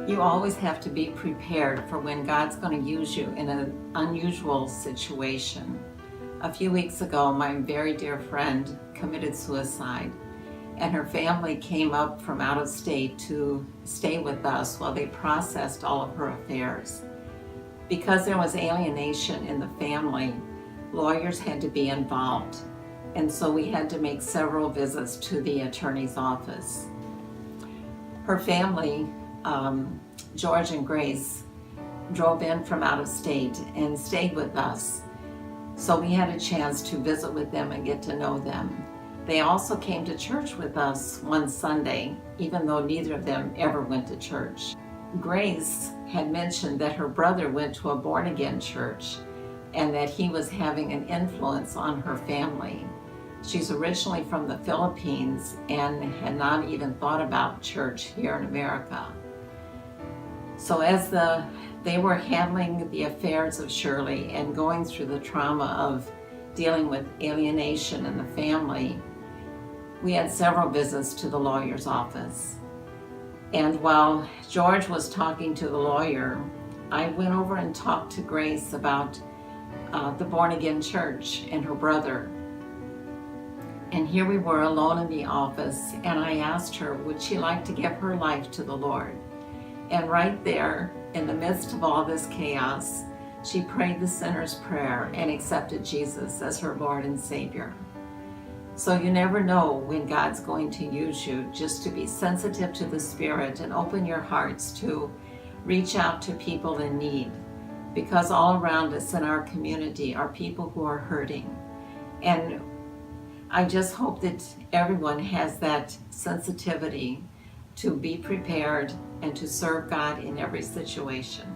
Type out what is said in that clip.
You always have to be prepared for when God's going to use you in an unusual situation. A few weeks ago, my very dear friend committed suicide, and her family came up from out of state to stay with us while they processed all of her affairs. Because there was alienation in the family, lawyers had to be involved, and so we had to make several visits to the attorney's office. Her family, George and Grace, drove in from out of state and stayed with us, so we had a chance to visit with them and get to know them. They also came to church with us one Sunday, even though neither of them ever went to church. Grace had mentioned that her brother went to a born-again church and that he was having an influence on her family. She's originally from the Philippines and had not even thought about church here in America. So as they were handling the affairs of Shirley and going through the trauma of dealing with alienation in the family, we had several visits to the lawyer's office. And while George was talking to the lawyer, I went over and talked to Grace about the born-again church and her brother. And here we were alone in the office, and I asked her, would she like to give her life to the Lord? And right there, in the midst of all this chaos, she prayed the sinner's prayer and accepted Jesus as her Lord and Savior. So you never know when God's going to use you. Just to be sensitive to the Spirit and open your hearts to reach out to people in need, because all around us in our community are people who are hurting. And I just hope that everyone has that sensitivity to be prepared and to serve God in every situation.